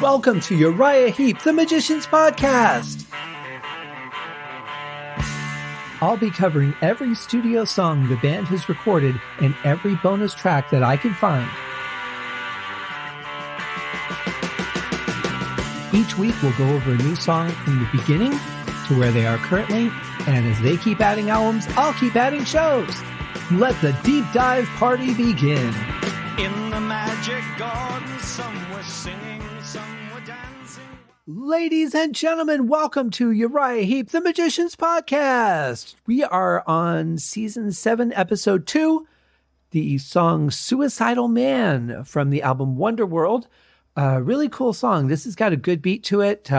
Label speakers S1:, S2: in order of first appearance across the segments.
S1: Welcome to Uriah Heep, the Magician's Podcast. I'll be covering every studio song the band has recorded and every bonus track that I can find. Each week we'll go over a new song from the beginning to where they are currently, and as they keep adding albums, I'll keep adding shows. Let the deep dive party begin.
S2: In the magic garden, some were singing, some were dancing.
S1: Ladies and gentlemen, welcome to Uriah Heep, the Magician's Podcast. We are on Season 7, Episode 2, the song Suicidal Man from the album Wonderworld. Really cool song. This has got a good beat to it.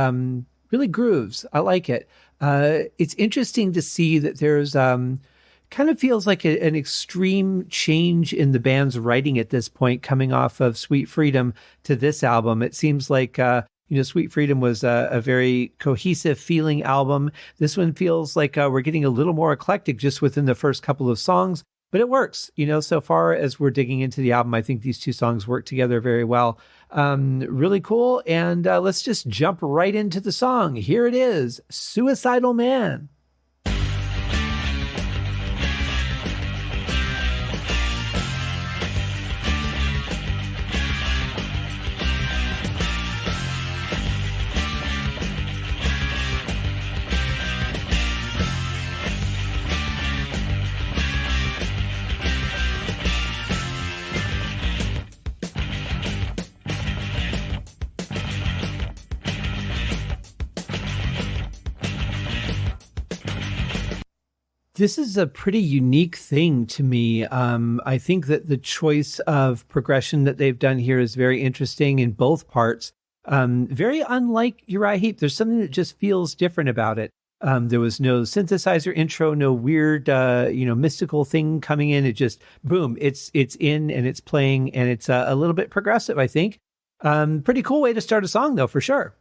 S1: Really grooves. I like it. It's interesting to see that there's kind of feels like an extreme change in the band's writing at this point, coming off of Sweet Freedom to this album. It seems like, Sweet Freedom was a very cohesive feeling album. This one feels like we're getting a little more eclectic just within the first couple of songs, but it works. So far as we're digging into the album, I think these two songs work together very well. Really cool. And let's just jump right into the song. Here it is, Suicidal Man. This is a pretty unique thing to me. I think that the choice of progression that they've done here is very interesting in both parts. Very unlike Uriah Heep. There's something that just feels different about it. There was no synthesizer intro, no weird, mystical thing coming in. It just, boom, it's in and it's playing, and it's a little bit progressive, I think. Pretty cool way to start a song, though, for sure.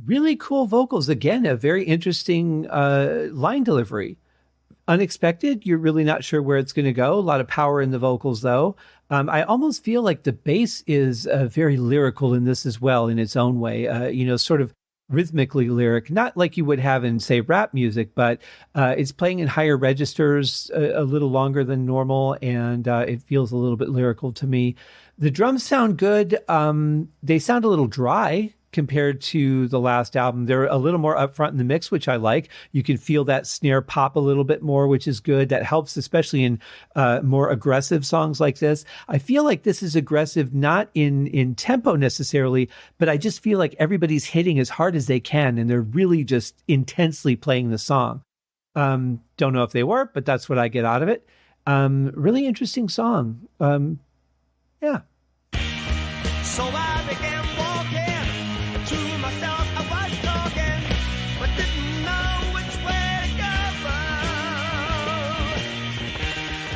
S1: Really cool vocals. Again, a very interesting line delivery. Unexpected. You're really not sure where it's going to go. A lot of power in the vocals, though. I almost feel like the bass is very lyrical in this as well, in its own way. Sort of rhythmically lyric, not like you would have in, say, rap music, but it's playing in higher registers a little longer than normal, and it feels a little bit lyrical to me. The drums sound good. They sound a little dry compared to the last album. They're a little more upfront in the mix, which I like. You can feel that snare pop a little bit more, which is good. That helps, especially in more aggressive songs like this. I feel like this is aggressive, not in tempo necessarily, but I just feel like everybody's hitting as hard as they can, and they're really just intensely playing the song. Don't know if they were, but that's what I get out of it. Really interesting song. Yeah.
S2: So I began walking to myself. I was talking, but didn't know which way to go.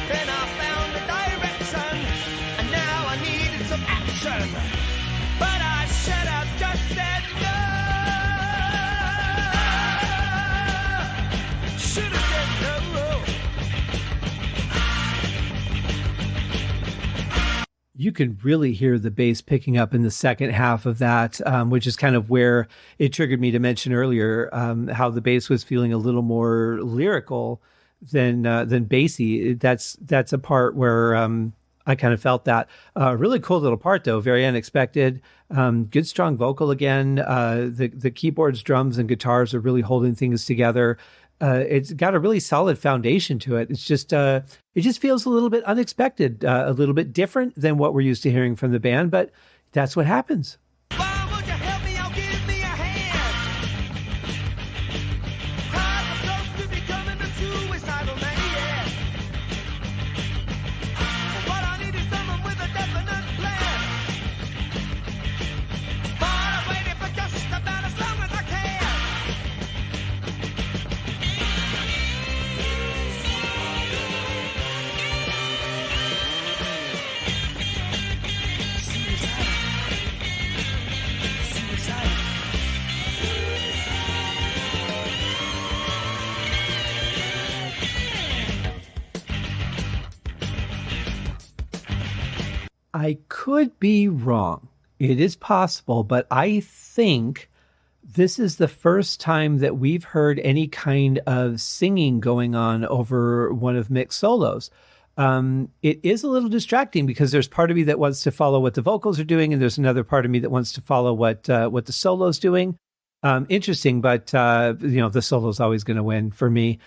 S2: Then I found the direction, and now I needed some action. But I should have just said no. Should have said no.
S1: You can really hear the bass picking up in the second half of that, which is kind of where it triggered me to mention earlier how the bass was feeling a little more lyrical than bassy. That's a part where I kind of felt that. Really cool little part, though. Very unexpected. Good, strong vocal again. The keyboards, drums, and guitars are really holding things together. It's got a really solid foundation to it. It's just, it just feels a little bit unexpected, a little bit different than what we're used to hearing from the band, but that's what happens.
S2: Why would you help me out? Give me a hand. I'm close to becoming a suicidal man. What I need is someone with a
S1: I could be wrong. It is possible, but I think this is the first time that we've heard any kind of singing going on over one of Mick's solos. It is a little distracting because there's part of me that wants to follow what the vocals are doing, and there's another part of me that wants to follow what the solo's doing. Interesting, but the solo's always going to win for me.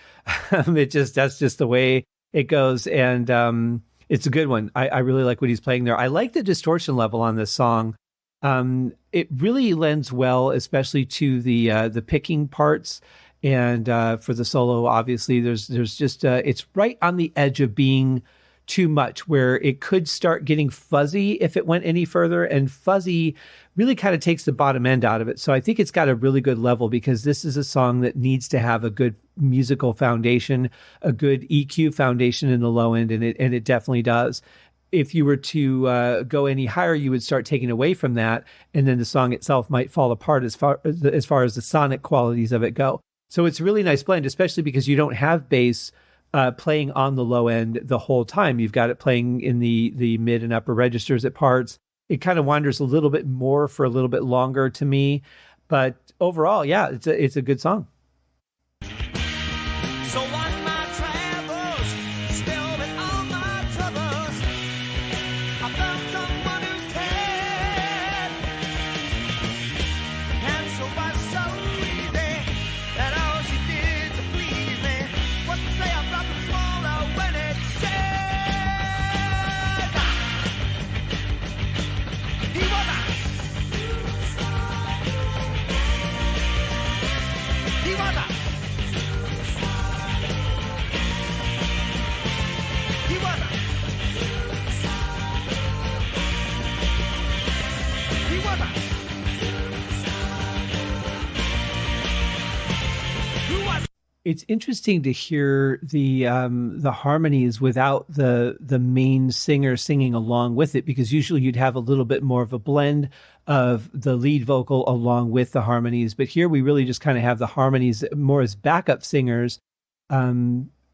S1: That's just the way it goes, and it's a good one. I really like what he's playing there. I like the distortion level on this song. It really lends well, especially to the picking parts. And for the solo, obviously, there's just it's right on the edge of being too much, where it could start getting fuzzy if it went any further. And fuzzy really kind of takes the bottom end out of it. So I think it's got a really good level, because this is a song that needs to have a good musical foundation, a good EQ foundation in the low end, and it definitely does. If you were to go any higher, you would start taking away from that, and then the song itself might fall apart as far as the sonic qualities of it go. So it's a really nice blend, especially because you don't have bass playing on the low end the whole time. You've got it playing in the mid and upper registers at parts. It kind of wanders a little bit more for a little bit longer to me, but overall, yeah, it's a good song.
S2: So on my travels, still with all my troubles, I found someone who cared. And so was so easy that all she did to please me was to say I dropped and swallow when it said he was a he was a he was a he was a who was.
S1: It's interesting to hear the harmonies without the main singer singing along with it, because usually you'd have a little bit more of a blend of the lead vocal along with the harmonies. But here we really just kind of have the harmonies more as backup singers.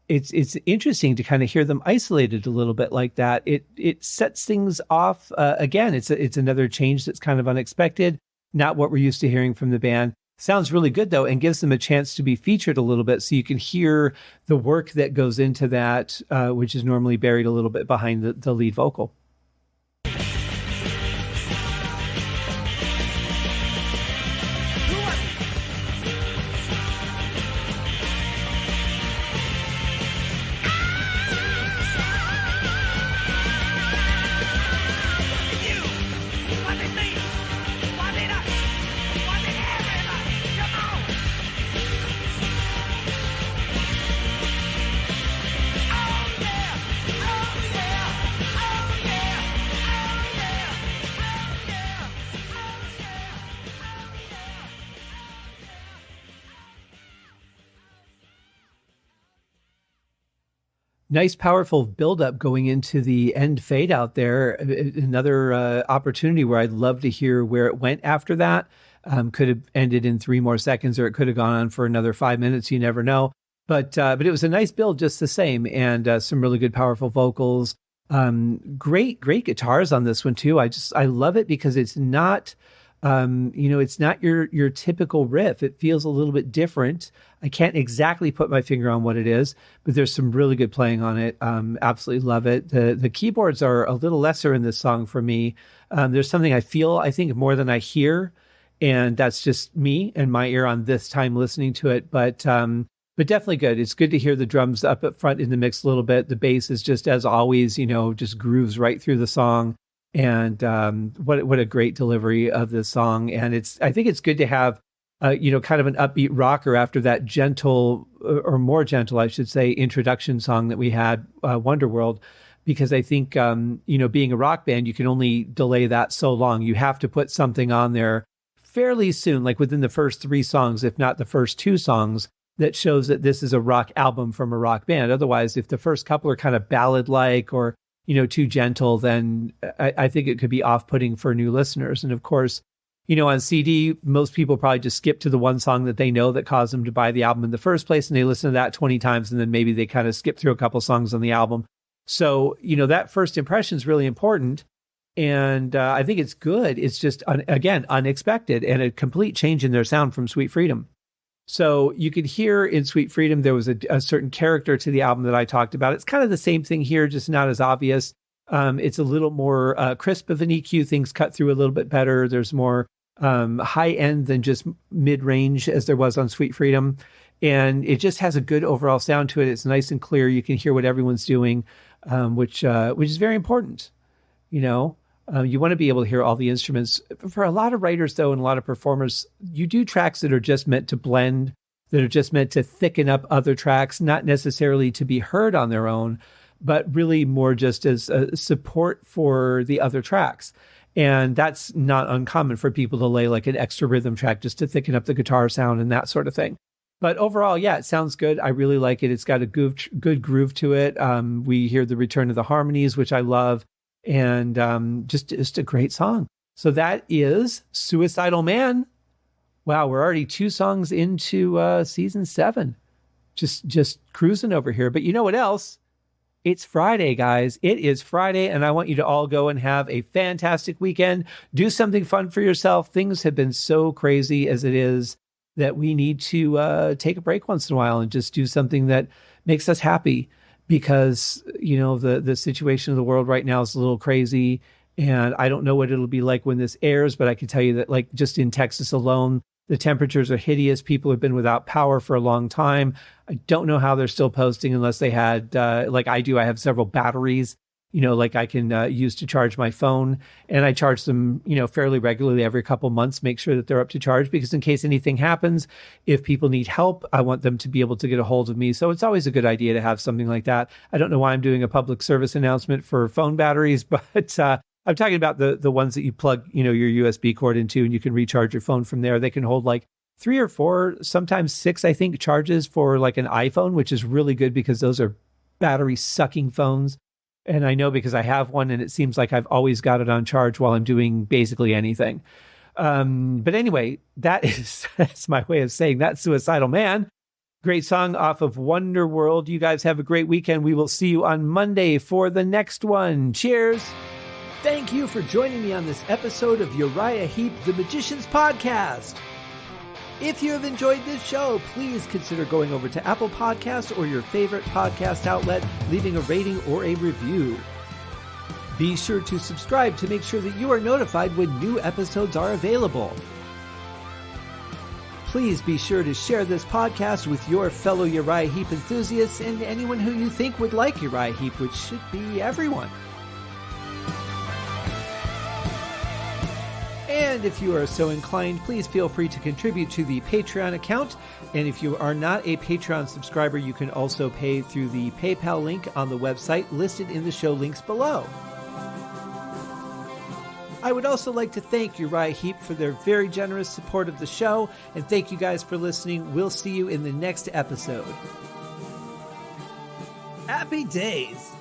S1: It's interesting to kind of hear them isolated a little bit like that. It sets things off. Again, it's another change that's kind of unexpected, not what we're used to hearing from the band. Sounds really good, though, and gives them a chance to be featured a little bit, so you can hear the work that goes into that, which is normally buried a little bit behind the lead vocal. Nice, powerful buildup going into the end fade out there. Another opportunity where I'd love to hear where it went after that. Could have ended in 3 more seconds, or it could have gone on for another 5 minutes. You never know. But it was a nice build just the same, and some really good, powerful vocals. Great guitars on this one too. I love it because it's not, it's not your typical riff. It feels a little bit different. I can't exactly put my finger on what it is, but there's some really good playing on it. Absolutely love it. The keyboards are a little lesser in this song for me. There's something I think more than I hear, and that's just me and my ear on this time listening to it. But definitely good. It's good to hear the drums up at front in the mix a little bit. The bass is just, as always, just grooves right through the song. And what a great delivery of this song. And I think it's good to have, kind of an upbeat rocker after that gentle, or more gentle, I should say, introduction song that we had, Wonderworld, because I think, being a rock band, you can only delay that so long. You have to put something on there fairly soon, like within the first 3 songs, if not the first 2 songs, that shows that this is a rock album from a rock band. Otherwise, if the first couple are kind of ballad-like or too gentle, then I think it could be off-putting for new listeners. And of course, on CD, most people probably just skip to the one song that they know that caused them to buy the album in the first place, and they listen to that 20 times, and then maybe they kind of skip through a couple songs on the album. So, that first impression is really important. And I think it's good. It's just, again, unexpected and a complete change in their sound from Sweet Freedom. So you could hear in Sweet Freedom, there was a certain character to the album that I talked about. It's kind of the same thing here, just not as obvious. It's a little more crisp of an EQ. Things cut through a little bit better. There's more high end than just mid range as there was on Sweet Freedom. And it just has a good overall sound to it. It's nice and clear. You can hear what everyone's doing, which is very important. You know, you want to be able to hear all the instruments. For a lot of writers, though, and a lot of performers, you do tracks that are just meant to blend, that are just meant to thicken up other tracks, not necessarily to be heard on their own, but really more just as a support for the other tracks. And that's not uncommon for people to lay like an extra rhythm track just to thicken up the guitar sound and that sort of thing. But overall, yeah, it sounds good. I really like it. It's got a good groove to it. We hear the return of the harmonies, which I love. And just a great song. So that is Suicidal Man. Wow, we're already 2 songs into season 7. Just cruising over here. But you know what else? It's Friday, guys. It is Friday, and I want you to all go and have a fantastic weekend. Do something fun for yourself. Things have been so crazy as it is that we need to take a break once in a while and just do something that makes us happy. Because, you know, the situation of the world right now is a little crazy, and I don't know what it'll be like when this airs, but I can tell you that, like, just in Texas alone, the temperatures are hideous. People have been without power for a long time. I don't know how they're still posting unless they had, like I do, I have several batteries, you know, like I can use to charge my phone, and I charge them, you know, fairly regularly every couple months, make sure that they're up to charge, because in case anything happens, if people need help, I want them to be able to get a hold of me. So it's always a good idea to have something like that. I don't know why I'm doing a public service announcement for phone batteries, but I'm talking about the ones that you plug, you know, your USB cord into, and you can recharge your phone from there. They can hold like 3 or 4, sometimes 6, I think, charges for like an iPhone, which is really good because those are battery sucking phones. And I know because I have one, and it seems like I've always got it on charge while I'm doing basically anything. But anyway, that's my way of saying that. Suicidal Man. Great song off of Wonder World. You guys have a great weekend. We will see you on Monday for the next one. Cheers. Thank you for joining me on this episode of Uriah Heep, the Magician's Podcast. If you have enjoyed this show, please consider going over to Apple Podcasts or your favorite podcast outlet, leaving a rating or a review. Be sure to subscribe to make sure that you are notified when new episodes are available. Please be sure to share this podcast with your fellow Uriah Heep enthusiasts and anyone who you think would like Uriah Heep, which should be everyone. And if you are so inclined, please feel free to contribute to the Patreon account. And if you are not a Patreon subscriber, you can also pay through the PayPal link on the website listed in the show links below. I would also like to thank Uriah Heep for their very generous support of the show. And thank you guys for listening. We'll see you in the next episode. Happy days!